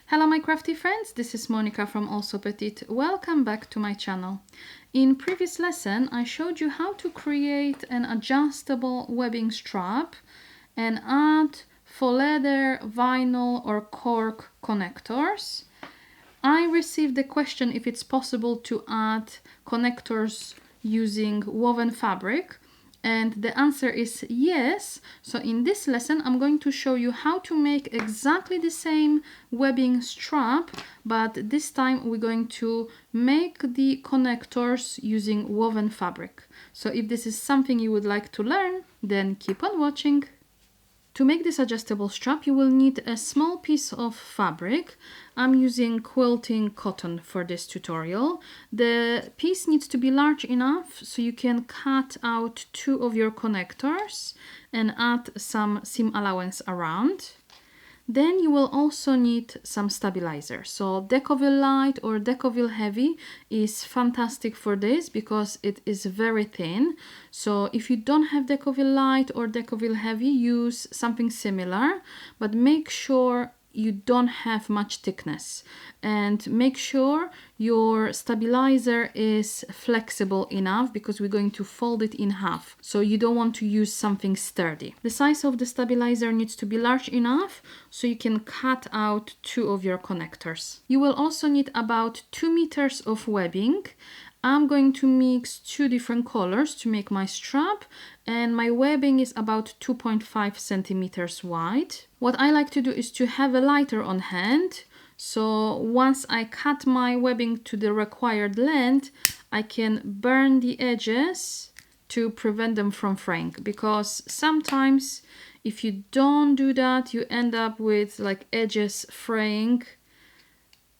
Hello my crafty friends, this is Monica from Allsewpetite. Welcome back to my channel. In previous lesson I showed you how to create an adjustable webbing strap and add faux leather, vinyl or cork connectors. I received the question if it's possible to add connectors using woven fabric. And the answer is yes. So in this lesson, I'm going to show you how to make exactly the same webbing strap, but this time we're going to make the connectors using woven fabric. So if this is something you would like to learn, then keep on watching. To make this adjustable strap, you will need a small piece of fabric. I'm using quilting cotton for this tutorial. The piece needs to be large enough so you can cut out 2 of your connectors and add some seam allowance around. Then you will also need some stabilizer. So Decovil Light or Decovil Heavy is fantastic for this because it is very thin. So if you don't have Decovil Light or Decovil Heavy, use something similar, but make sure you don't have much thickness and make sure your stabilizer is flexible enough because we're going to fold it in half, so you don't want to use something sturdy. The size of the stabilizer needs to be large enough so you can cut out 2 of your connectors. You will also need about 2 meters of webbing. I'm going to mix 2 different colors to make my strap, and my webbing is about 2.5 centimeters wide. What I like to do is to have a lighter on hand, so once I cut my webbing to the required length, I can burn the edges to prevent them from fraying, because sometimes if you don't do that, you end up with like edges fraying,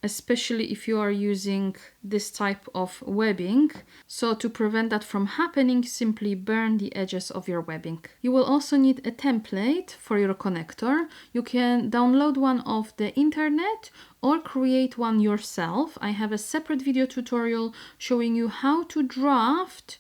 especially if you are using this type of webbing. So to prevent that from happening, simply burn the edges of your webbing. You will also need a template for your connector. You can download one off the internet or create one yourself. I have a separate video tutorial showing you how to draft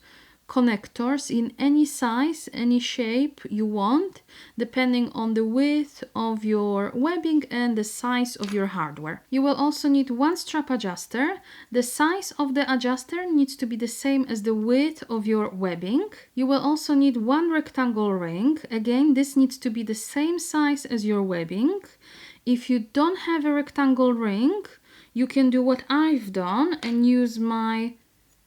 connectors in any size, any shape you want, depending on the width of your webbing and the size of your hardware. You will also need 1 strap adjuster. The size of the adjuster needs to be the same as the width of your webbing. You will also need 1 rectangle ring. Again, this needs to be the same size as your webbing. If you don't have a rectangle ring, you can do what I've done and use my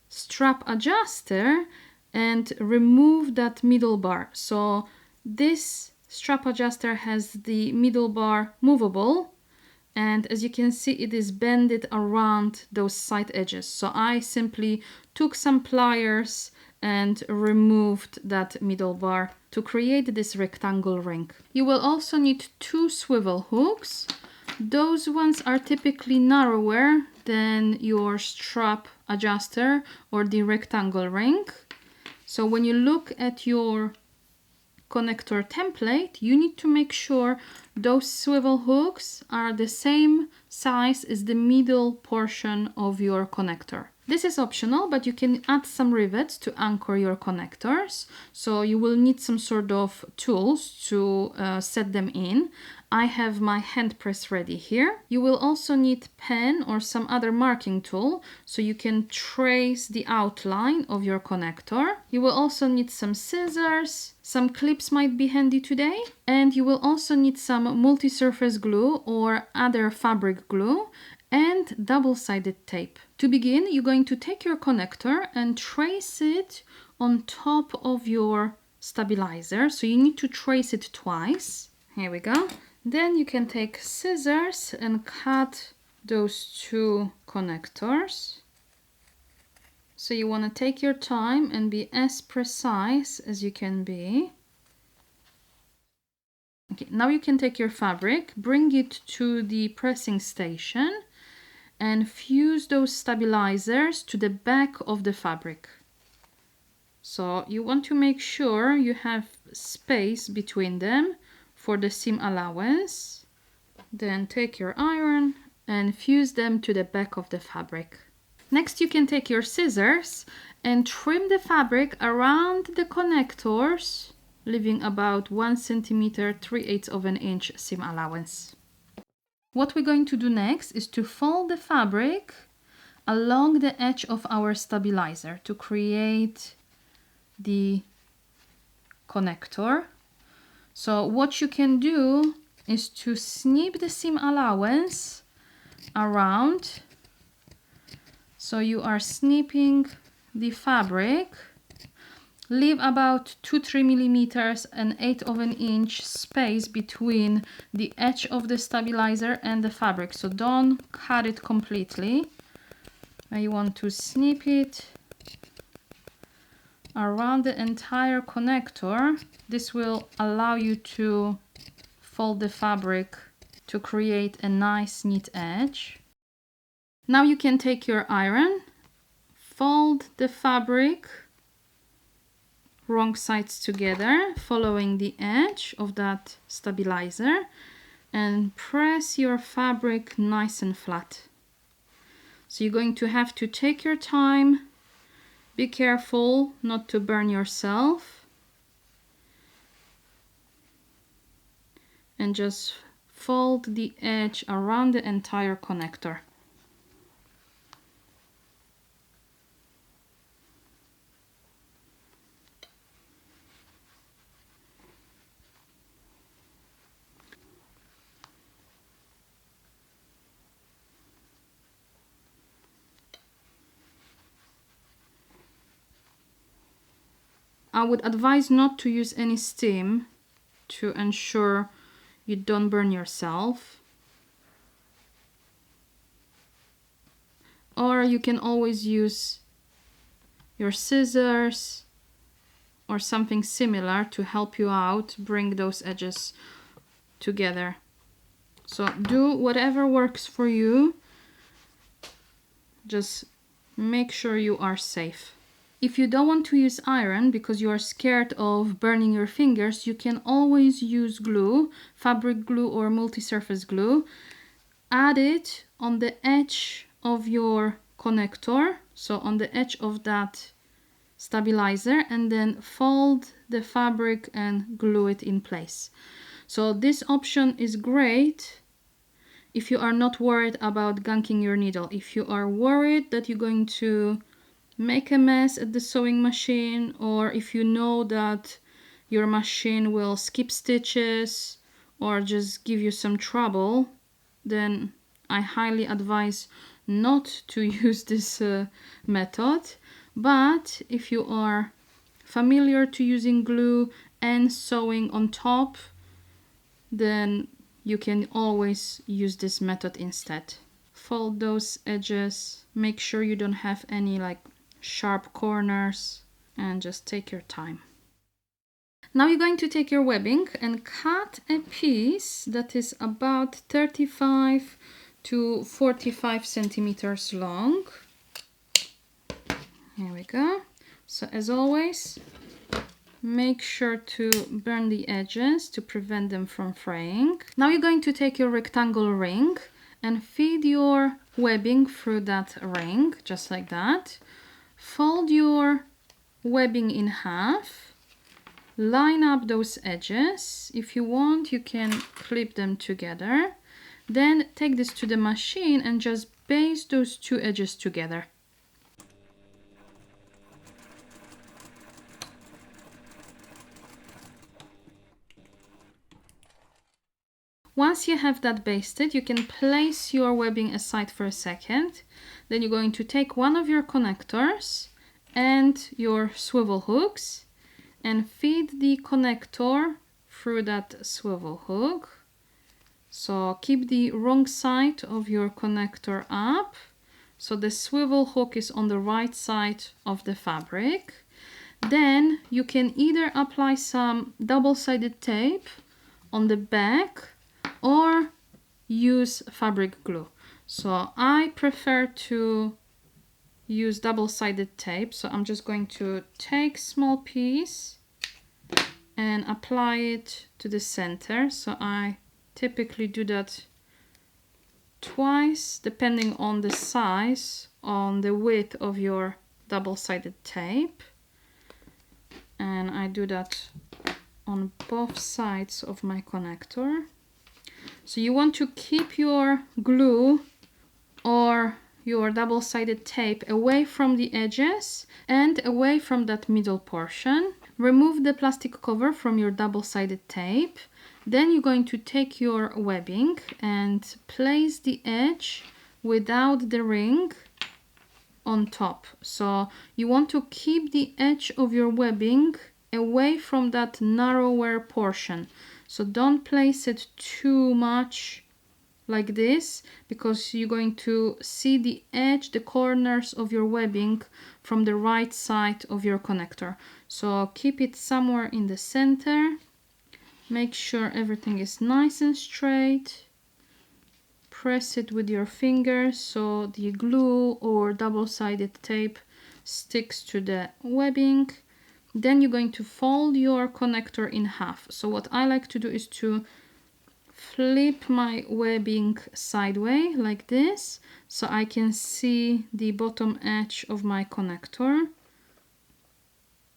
strap adjuster and remove that middle bar. So this strap adjuster has the middle bar movable, and as you can see, it is bended around those side edges. So I simply took some pliers and removed that middle bar to create this rectangle ring. You will also need 2 swivel hooks. Those ones are typically narrower than your strap adjuster or the rectangle ring. So when you look at your connector template, you need to make sure those swivel hooks are the same size as the middle portion of your connector. This is optional, but you can add some rivets to anchor your connectors. So you will need some sort of tools to set them in. I have my hand press ready here. You will also need pen or some other marking tool so you can trace the outline of your connector. You will also need some scissors. Some clips might be handy today. And you will also need some multi-surface glue or other fabric glue and double-sided tape. To begin, you're going to take your connector and trace it on top of your stabilizer. So you need to trace it twice. Here we go. Then you can take scissors and cut those 2 connectors. So you want to take your time and be as precise as you can be. Okay, now you can take your fabric, bring it to the pressing station and fuse those stabilizers to the back of the fabric. So you want to make sure you have space between them for the seam allowance. Then take your iron and fuse them to the back of the fabric. Next, you can take your scissors and trim the fabric around the connectors, leaving about 1 centimeter, 3/8 of an inch seam allowance. What we're going to do next is to fold the fabric along the edge of our stabilizer to create the connector. So what you can do is to snip the seam allowance around. So you are snipping the fabric. Leave about 2-3 millimeters and 1/8 of an inch space between the edge of the stabilizer and the fabric. So don't cut it completely. You want to snip it around the entire connector. This will allow you to fold the fabric to create a nice neat edge. Now you can take your iron, fold the fabric wrong sides together, following the edge of that stabilizer, and press your fabric nice and flat. So you're going to have to take your time, be careful not to burn yourself, and just fold the edge around the entire connector. I would advise not to use any steam to ensure you don't burn yourself. Or you can always use your scissors or something similar to help you out, bring those edges together. So do whatever works for you. Just make sure you are safe. If you don't want to use iron because you are scared of burning your fingers, you can always use glue, fabric glue or multi-surface glue. Add it on the edge of your connector, so on the edge of that stabilizer, and then fold the fabric and glue it in place. So this option is great if you are not worried about gunking your needle. If you are worried that you're going to make a mess at the sewing machine, or if you know that your machine will skip stitches or just give you some trouble, then I highly advise not to use this method. But if you are familiar to using glue and sewing on top, then you can always use this method instead. Fold those edges, make sure you don't have any like sharp corners, and just take your time. Now you're going to take your webbing and cut a piece that is about 35 to 45 centimeters long. Here we go. So as always, make sure to burn the edges to prevent them from fraying. Now you're going to take your rectangle ring and feed your webbing through that ring, just like that. Fold your webbing in half, line up those edges. If you want, you can clip them together. Then take this to the machine and just baste those two edges together. Once you have that basted, you can place your webbing aside for a second. Then you're going to take one of your connectors and your swivel hooks and feed the connector through that swivel hook. So keep the wrong side of your connector up, so the swivel hook is on the right side of the fabric. Then you can either apply some double-sided tape on the back or use fabric glue. So I prefer to use double-sided tape, so I'm just going to take small piece and apply it to the center. So I typically do that twice, depending on the size, on the width of your double-sided tape, and I do that on both sides of my connector. So you want to keep your glue or your double-sided tape away from the edges and away from that middle portion. Remove the plastic cover from your double-sided tape. Then you're going to take your webbing and place the edge without the ring on top. So you want to keep the edge of your webbing away from that narrower portion. So don't place it too much like this, because you're going to see the edge, the corners of your webbing from the right side of your connector. So keep it somewhere in the center. Make sure everything is nice and straight. Press it with your fingers so the glue or double-sided tape sticks to the webbing. Then you're going to fold your connector in half. So what I like to do is to flip my webbing sideways like this, so I can see the bottom edge of my connector.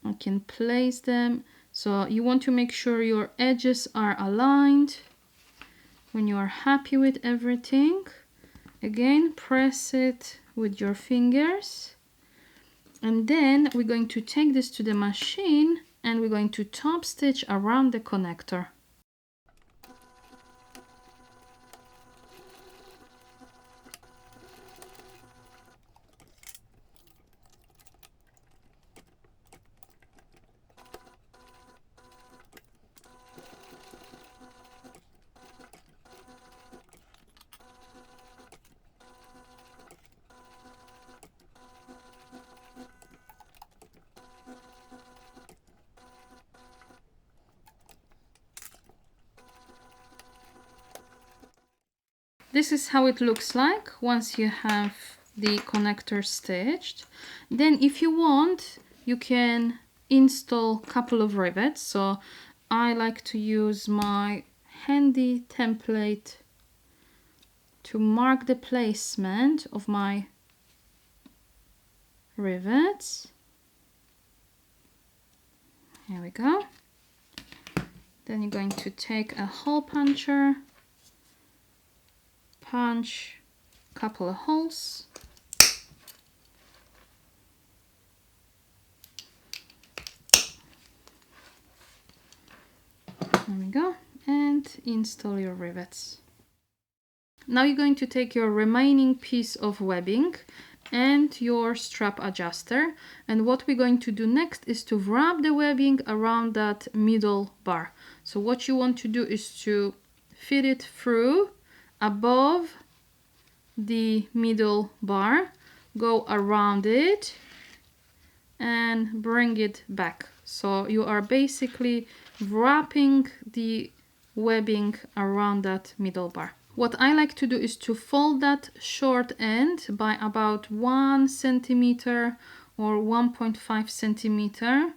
I can place them. So you want to make sure your edges are aligned. When you are happy with everything, again press it with your fingers, and then we're going to take this to the machine and we're going to top stitch around the connector. This is how it looks like once you have the connector stitched. Then if you want, you can install a couple of rivets. So I like to use my handy template to mark the placement of my rivets. Here we go. Then you're going to take a hole puncher, punch a couple of holes. There we go. And install your rivets. Now you're going to take your remaining piece of webbing and your strap adjuster, and what we're going to do next is to wrap the webbing around that middle bar. So what you want to do is to feed it through above the middle bar, go around it and bring it back. So you are basically wrapping the webbing around that middle bar. What I like to do is to fold that short end by about 1 centimeter or 1.5 centimeter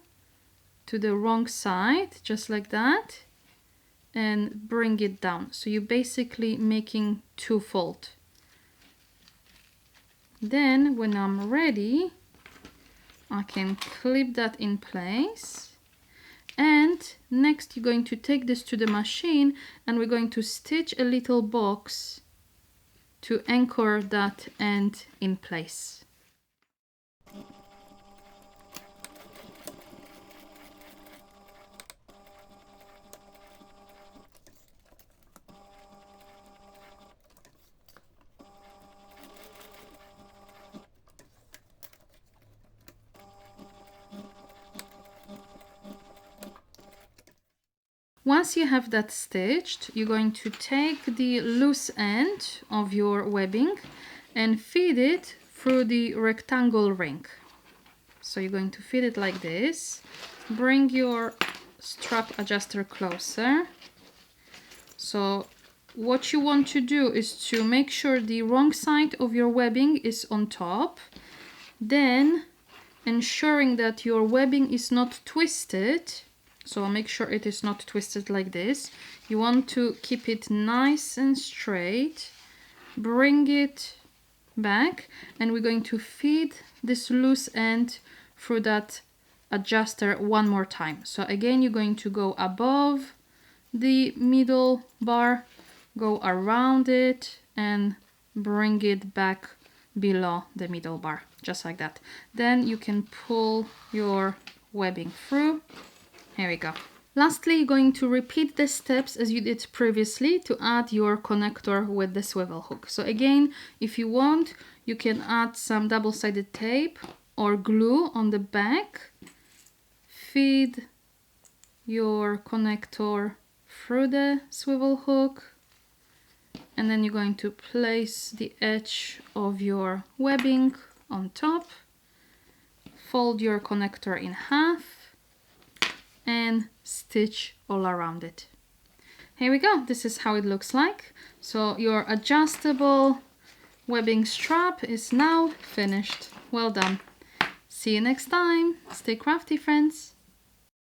to the wrong side, just like that, and bring it down. So you're basically making two fold. Then when I'm ready, I can clip that in place. And next you're going to take this to the machine and we're going to stitch a little box to anchor that end in place. Once you have that stitched, you're going to take the loose end of your webbing and feed it through the rectangle ring. So you're going to feed it like this. Bring your strap adjuster closer. So what you want to do is to make sure the wrong side of your webbing is on top. Then, ensuring that your webbing is not twisted, so make sure it is not twisted like this. You want to keep it nice and straight. Bring it back and we're going to feed this loose end through that adjuster one more time. So again, you're going to go above the middle bar, go around it and bring it back below the middle bar, just like that. Then you can pull your webbing through. Here we go. Lastly, you're going to repeat the steps as you did previously to add your connector with the swivel hook. So again, if you want, you can add some double-sided tape or glue on the back. Feed your connector through the swivel hook, and then you're going to place the edge of your webbing on top, fold your connector in half, and stitch all around it. Here we go. This is how it looks like. So your adjustable webbing strap is now finished. Well done. See you next time. Stay crafty, friends.